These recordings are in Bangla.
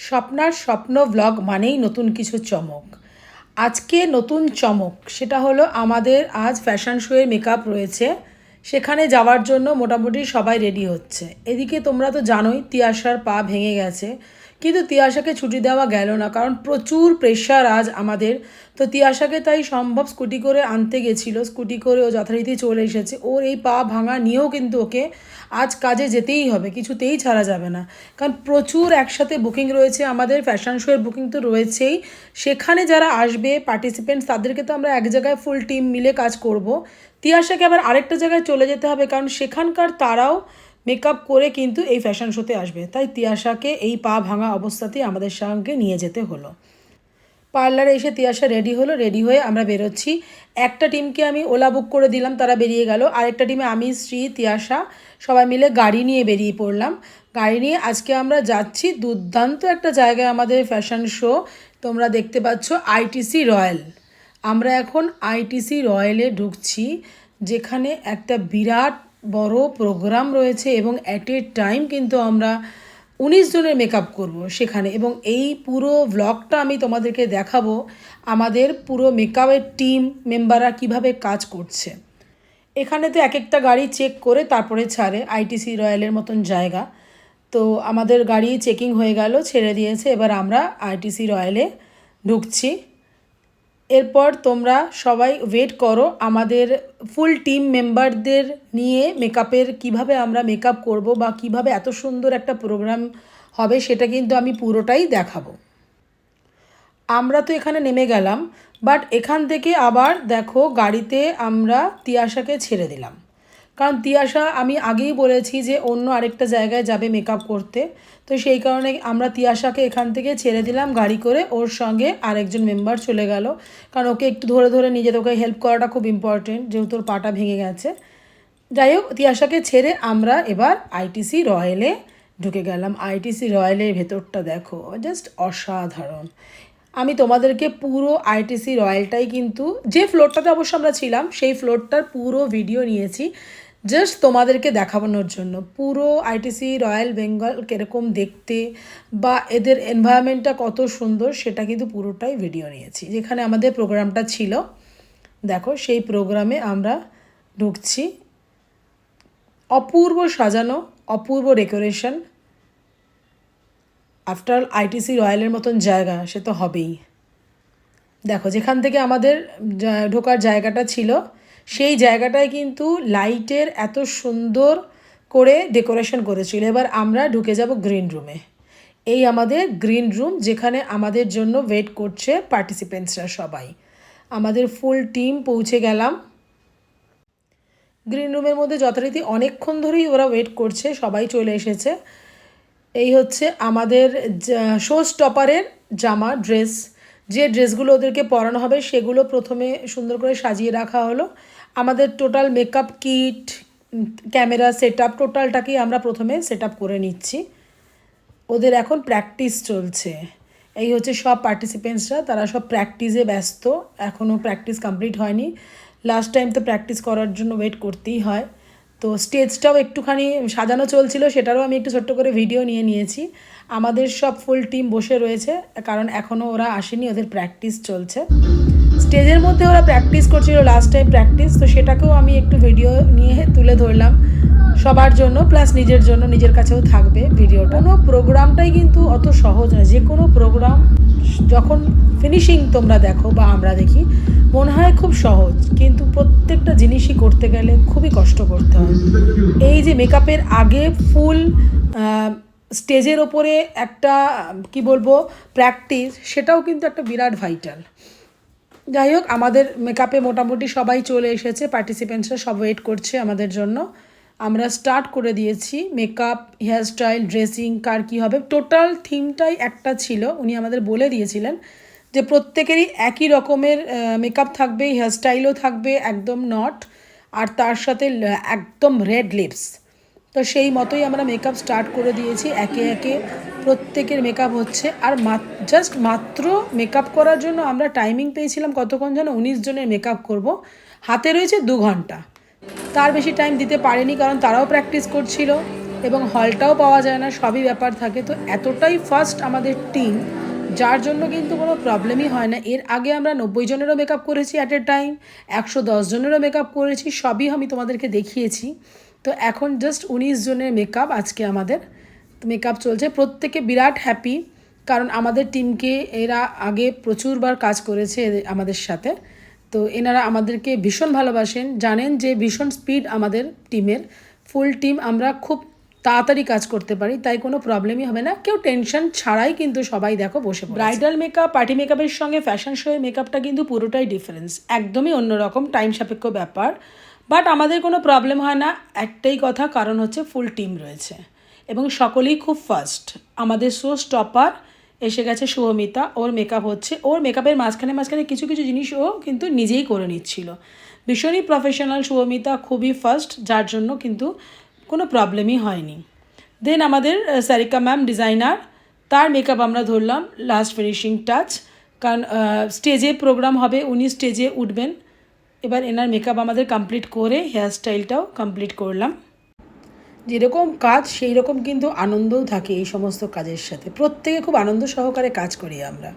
স্বপ্নার স্বপ্ন ব্লগ মানেই নতুন কিছু চমক। আজকে নতুন চমক সেটা হলো আমাদের আজ ফ্যাশন শোয়ের মেকআপ রয়েছে, সেখানে যাওয়ার জন্য মোটামুটি সবাই রেডি হচ্ছে। এদিকে তোমরা তো জানোই তিয়াশার পা ভেঙে গেছে, কিন্তু তিয়াশাকে ছুটি দেওয়া গেল না, কারণ প্রচুর প্রেশার আজ আমাদের। তো তিয়াশাকে তাই সম্ভব স্কুটি করে আনতে গেছিলো, স্কুটি করে ও যথারীতি চলে এসেছে। ওর এই পা ভাঙা নিয়েও কিন্তু ওকে আজ কাজে যেতেই হবে, কিছুতেই ছাড়া যাবে না, কারণ প্রচুর একসাথে বুকিং রয়েছে। আমাদের ফ্যাশন শোয়ের বুকিং তো রয়েছেই, সেখানে যারা আসবে পার্টিসিপেন্টস তাদেরকে তো আমরা এক জায়গায় ফুল টিম মিলে কাজ করব। তিয়াশাকে আবার আরেকটা জায়গায় চলে যেতে হবে, কারণ সেখানকার তারাও মেকআপ করে কিন্তু এই ফ্যাশন শোতে আসবে। তাই তিয়াশাকে এই পা ভাঙা অবস্থাতেই আমাদের সঙ্গে নিয়ে যেতে হলো। পার্লারে এসে তিয়াশা রেডি হলো, রেডি হয়ে আমরা বেরোচ্ছি। একটা টিমকে আমি ওলা বুক করে দিলাম, তারা বেরিয়ে গেল। আরেকটা টিমে আমি, শ্রী, তিয়াশা সবাই মিলে গাড়ি নিয়ে বেরিয়ে পড়লাম। গাড়ি নিয়ে আজকে আমরা যাচ্ছি দুর্দান্ত একটা জায়গায়, আমাদের ফ্যাশন শো তোমরা দেখতে পাচ্ছ, আইটিসি রয়্যাল। আমরা এখন আইটিসি রয়্যালে ঢুকছি, যেখানে একটা বিরাট বড় প্রোগ্রাম রয়েছে এবং অ্যাট এ টাইম কিন্তু আমরা 19 জনের মেকআপ করব সেখানে। এবং এই পুরো ভ্লগটা আমি তোমাদেরকে দেখাবো, আমাদের পুরো মেকআপের টিম মেম্বাররা কিভাবে কাজ করছে। এখানে তো এক একটা গাড়ি চেক করে তারপরে ছাড়ে, আইটিসি রয়্যালের মতন জায়গা। তো আমাদের গাড়ি চেকিং হয়ে গেল, ছেড়ে দিয়েছে, এবার আমরা আইটিসি রয়্যালে ঢুকছি। এরপর তোমরা সবাই ওয়েট করো, আমাদের ফুল টিম মেম্বারদের নিয়ে মেকআপের কিভাবে আমরা মেকআপ করব বা কিভাবে এত সুন্দর একটা প্রোগ্রাম হবে সেটা কিন্তু আমি পুরোটাই দেখাবো। আমরা তো এখানে নেমে গেলাম, বাট এখান থেকে আবার দেখো গাড়িতে আমরা তিয়াশাকে ছেড়ে দিলাম, কারণ তিয়াশা আমি আগেই বলেছি যে অন্য আরেকটা জায়গায় যাবে মেকআপ করতে। তো সেই কারণে আমরা তিয়াশাকে এখান থেকে ছেড়ে দিলাম গাড়ি করে, ওর সঙ্গে আরেকজন মেম্বার চলে গেল, কারণ ওকে একটু ধরে ধরে নিয়ে যেতে, ওকে হেল্প করাটা খুব ইম্পর্টেন্ট, যেহেতু ওর পাটা ভেঙে গেছে। যাই হোক, তিয়াশাকে ছেড়ে আমরা এবার আইটিসি রয়্যালে ঢুকে গেলাম। আইটিসি রয়্যালের ভেতরটা দেখো, জাস্ট অসাধারণ। আমি তোমাদেরকে পুরো আইটিসি রয়্যালটাই কিন্তু, যে ফ্লোরটাতে অবশ্য আমরা ছিলাম সেই ফ্লোরটার পুরো ভিডিও নিয়েছি জাস্ট তোমাদেরকে দেখানোর জন্য। পুরো আইটিসি রয়্যাল বেঙ্গল কীরকম দেখতে বা এদের এনভায়রনমেন্টটা কত সুন্দর সেটা কিন্তু পুরোটাই ভিডিও নিয়েছি। যেখানে আমাদের প্রোগ্রামটা ছিল, দেখো সেই প্রোগ্রামে আমরা ঢুকছি। অপূর্ব সাজানো, অপূর্ব ডেকোরেশন। আফটার আইটিসি রয়্যালের মতন জায়গা সে তো হবেই। দেখো যেখান থেকে আমাদের ঢোকার জায়গাটা ছিল, সেই জায়গাটায় কিন্তু লাইটের এত সুন্দর করে ডেকোরেশন করেছিল। এবার আমরা ঢুকে যাব গ্রিন রুমে। এই আমাদের গ্রিন রুম, যেখানে আমাদের জন্য ওয়েট করছে পার্টিসিপেন্টসরা সবাই। আমাদের ফুল টিম পৌঁছে গেলাম গ্রিন রুমের মধ্যে। যথারীতি অনেকক্ষণ ধরেই ওরা ওয়েট করছে, সবাই চলে এসেছে। এই হচ্ছে আমাদের শো স্টপারের জামা, ড্রেস। যে ড্রেসগুলো ওদেরকে পরানো হবে সেগুলো প্রথমে সুন্দর করে সাজিয়ে রাখা হলো। আমাদের total makeup kit, camera set up, টোটালটাকেই আমরা প্রথমে সেট আপ করে নিচ্ছি। ওদের এখন প্র্যাকটিস চলছে। এই হচ্ছে সব পার্টিসিপেন্টসরা, তারা সব প্র্যাকটিসে ব্যস্ত, এখনও প্র্যাকটিস কমপ্লিট হয়নি। লাস্ট টাইম তো প্র্যাকটিস করার জন্য ওয়েট করতেই হয়। তো স্টেজটাও একটুখানি সাজানো চলছিল, সেটারও আমি একটু ছোট্ট করে ভিডিও নিয়ে নিয়েছি। আমাদের সব ফুল টিম বসে রয়েছে, কারণ এখনও ওরা আসেনি, ওদের প্র্যাকটিস চলছে। স্টেজের মধ্যে ওরা প্র্যাকটিস করছিল লাস্ট টাইম প্র্যাকটিস, তো সেটাকেও আমি একটু ভিডিও নিয়ে তুলে ধরলাম সবার জন্য, প্লাস নিজের জন্য, নিজের কাছেও থাকবে ভিডিওটা। কোনো প্রোগ্রামটাই কিন্তু অত সহজ নয়। যে কোনো প্রোগ্রাম যখন ফিনিশিং তোমরা দেখো বা আমরা দেখি মনে হয় খুব সহজ, কিন্তু প্রত্যেকটা জিনিসই করতে গেলে খুবই কষ্ট করতে হয়। এই যে মেকআপের আগে ফুল স্টেজের ওপরে একটা কি বলবো প্র্যাকটিস, সেটাও কিন্তু একটা বিরাট ভাইটাল। যাই হোক, আমাদের মেকআপে মোটামুটি সবাই চলে এসেছে, পার্টিসিপেন্টসরা সব ওয়েট করছে আমাদের জন্য। আমরা স্টার্ট করে দিয়েছি মেকআপ, হেয়ারস্টাইল, ড্রেসিং, কার কী হবে, টোটাল থিমটাই একটা ছিল। উনি আমাদের বলে দিয়েছিলেন যে প্রত্যেকেরই একই রকমের মেকআপ থাকবে, হেয়ারস্টাইলও থাকবে একদম নট, আর তার সাথে একদম রেড লিপস। তো সেই মতোই আমরা মেকআপ স্টার্ট করে দিয়েছি, একে একে প্রত্যেকের মেকআপ হচ্ছে। আর জাস্ট মাত্র মেকআপ করার জন্য আমরা টাইমিং পেয়েছিলাম কতক্ষণ যেন, 19 জনের মেকআপ করব, হাতে রয়েছে 2 ঘন্টা। তার বেশি টাইম দিতে পারেনি, কারণ তারাও প্র্যাকটিস করছিল। এবং হলটাও পাওয়া যায় না, সবই ব্যাপার থাকে। তো এতটাই ফাস্ট আমাদের টিম, যার জন্য কিন্তু কোনো প্রবলেমই হয় না। এর আগে আমরা 90 জনেরও মেকআপ করেছি অ্যাট এ টাইম, 110 জনেরও মেকআপ করেছি, সবই আমি তোমাদেরকে দেখিয়েছি। তো এখন জাস্ট 19 জনের মেকআপ আজকে আমাদের মেকআপ চলছে। প্রত্যেকে বিরাট হ্যাপি, কারণ আমাদের টিমকে এরা আগে প্রচুরবার কাজ করেছে আমাদের সাথে। তো এনারা আমাদেরকে ভীষণ ভালোবাসেন, জানেন যে ভীষণ স্পিড আমাদের টিমের। ফুল টিম আমরা খুব তাড়াতাড়ি কাজ করতে পারি, তাই কোনো প্রবলেমই হবে না। কেউ টেনশন ছাড়াই কিন্তু সবাই দেখো বসে পড়েছে। ব্রাইডাল মেকআপ, পার্টি মেকআপের সঙ্গে ফ্যাশন শোয়ের মেকআপটা কিন্তু পুরোটাই ডিফারেন্স, একদমই অন্যরকম, টাইম সাপেক্ষ ব্যাপার। বাট আমাদের কোনো প্রবলেম হয় না, একটাই কথা, কারণ হচ্ছে ফুল টিম রয়েছে এবং সকলেই খুব ফাস্ট। আমাদের শো স্টপার এসে গেছে শুভমিতা, ওর মেকআপ হচ্ছে। ওর মেকআপের মাঝখানে কিছু কিছু জিনিস ও কিন্তু নিজেই করে নিচ্ছিল। ভীষণই প্রফেশনাল শুভমিতা, খুবই ফাস্ট, যার জন্য কিন্তু কোনো প্রবলেমই হয়নি। দেন আমাদের সারিকা ম্যাম ডিজাইনার, তার মেকআপ আমরা ধরলাম লাস্ট ফিনিশিং টাচ, কারণ স্টেজে প্রোগ্রাম হবে, উনি স্টেজে উঠবেন। এবার এনার মেকআপ আমাদের কমপ্লিট করে হেয়ার স্টাইলটাও কমপ্লিট করলাম। যেরকম কাজ সেই রকম কিন্তু আনন্দও থাকে এই সমস্ত কাজের সাথে, প্রত্যেকে খুব আনন্দ সহকারে কাজ করি আমরা।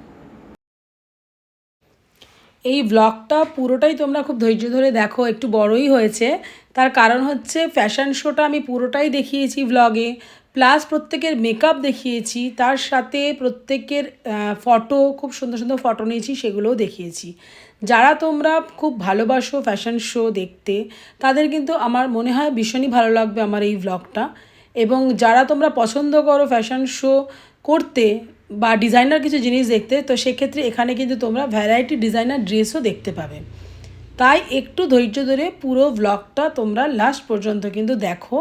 এই ব্লগটা পুরোটাই তোমরা খুব ধৈর্য ধরে দেখো, একটু বড়ই হয়েছে, তার কারণ হচ্ছে ফ্যাশন শোটা আমি পুরোটাই দেখিয়েছি ব্লগে, প্লাস প্রত্যেকের মেকআপ দেখিয়েছি, তার সাথে প্রত্যেকের ফটো, খুব সুন্দর সুন্দর ফটো নিয়েছি, সেগুলোও দেখিয়েছি। যারা তোমরা খুব ভালোবাসো ফ্যাশন শো দেখতে, তাদের কিন্তু আমার মনে হয় ভীষণই ভালো লাগবে আমার এই ব্লগটা। এবং যারা তোমরা পছন্দ করো ফ্যাশন শো করতে বা ডিজাইনার কিছু জিনিস দেখতে, তো সেক্ষেত্রে এখানে কিন্তু তোমরা ভ্যারাইটি ডিজাইনার ড্রেসও দেখতে পাবে। তাই একটু ধৈর্য ধরে পুরো ব্লগটা তোমরা লাস্ট পর্যন্ত কিন্তু দেখো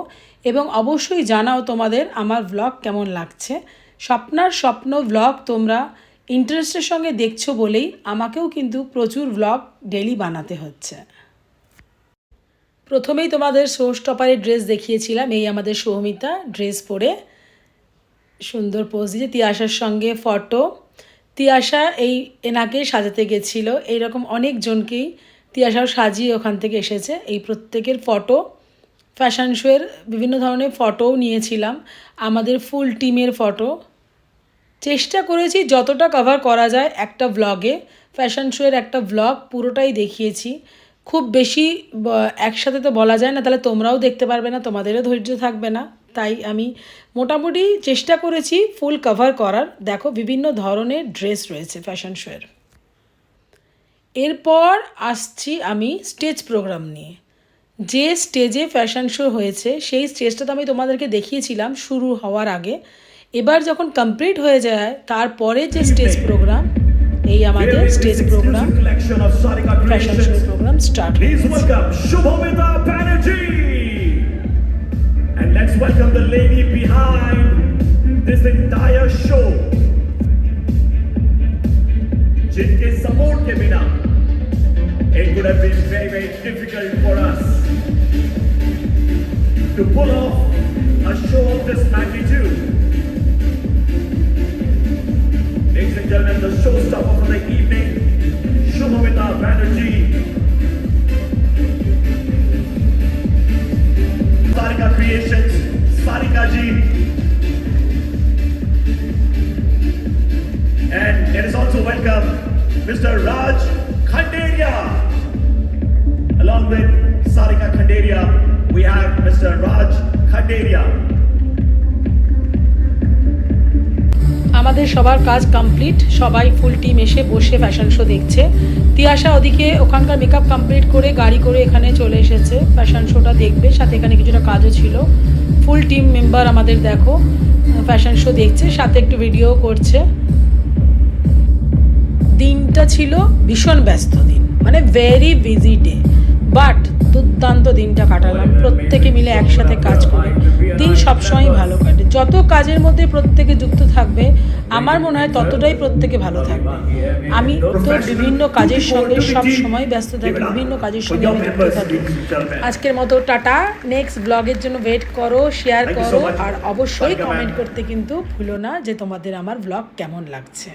এবং অবশ্যই জানাও তোমাদের আমার ব্লগ কেমন লাগছে। স্বপ্নার স্বপ্ন ব্লগ তোমরা ইন্টারেস্টের সঙ্গে দেখছো বলেই আমাকেও কিন্তু প্রচুর ব্লগ ডেলি বানাতে হচ্ছে। প্রথমেই তোমাদের শো স্টপারের ড্রেস দেখিয়েছিলাম, এই আমাদের সৌমিতা ড্রেস পরে সুন্দর পোজ দিয়ে তিয়াশার সঙ্গে ফটো। তিয়াশা এনাকে সাজাতে গেছিলো, এইরকম অনেকজনকেই তিয়াশাও সাজিয়ে ওখান থেকে এসেছে। এই প্রত্যেকের ফটো, ফ্যাশন শোয়ের বিভিন্ন ধরনের ফটোও নিয়েছিলাম, আমাদের ফুল টিমের ফটো। চেষ্টা করেছি যতটা কভার করা যায় একটা ব্লগে, ফ্যাশন শোয়ের একটা ব্লগ পুরোটাই দেখিয়েছি। খুব বেশি একসাথে তো বলা যায় না, তাহলে তোমরাও দেখতে পারবে না, তোমাদেরও ধৈর্য থাকবে না, তাই আমি মোটামুটি চেষ্টা করেছি ফুল কভার করার। দেখো বিভিন্ন ধরনের ড্রেস রয়েছে ফ্যাশন শোয়ের। এরপর আসছি আমি স্টেজ প্রোগ্রাম নিয়ে। যে স্টেজে ফ্যাশন শো হয়েছে সেই স্টেজটা তো আমি তোমাদেরকে দেখিয়েছিলাম শুরু হওয়ার আগে। এবার যখন কমপ্লিট হয়ে যায় তারপরে যে স্টেজ প্রোগ্রাম, এই আমাদের stage programme fashion show programme start হয়েছে। And let's welcome the lady behind this entire show. जिनके सपोर्ट के बिना it would have been very, very difficult for us to pull off a show of this magnitude. Ladies and gentlemen, the showstopper for the evening, Shubhamita Banerjee. Sarika Creations, Sarika ji. And it is also welcome Mr. Raj Khanderia. Along with Sarika Khanderia, we have Mr. Raj Khanderia. আমাদের সবার কাজ কমপ্লিট, সবাই ফুল টিম এসে বসে ফ্যাশন শো দেখছে। তিয়াশা ওদিকে ওখানকার মেকআপ কমপ্লিট করে গাড়ি করে এখানে চলে এসেছে ফ্যাশন শোটা দেখবে, সাথে এখানে কিছুটা কাজও ছিল। ফুল টিম মেম্বার আমাদের দেখো ফ্যাশন শো দেখছে, সাথে একটু ভিডিও করছে। দিনটা ছিল ভীষণ ব্যস্ত দিন, মানে ভেরি বিজি ডে, বাট দুর্দান্ত দিনটা কাটালাম প্রত্যেকে মিলে একসাথে কাজ করে। দিন সবসময় ভালো কাটে, যত কাজের মধ্যে প্রত্যেকে যুক্ত থাকবে আমার মনে হয় ততটাই প্রত্যেকে ভালো থাকবে। আমি তো বিভিন্ন কাজের সঙ্গে সব সময় ব্যস্ত থাকি, বিভিন্ন কাজের সঙ্গে আমি যুক্ত থাকি। আজকের মতো টাটা, নেক্সট ব্লগের জন্য ওয়েট করো, শেয়ার করো, আর অবশ্যই কমেন্ট করতে কিন্তু ভুলো না যে তোমাদের আমার ব্লগ কেমন লাগছে।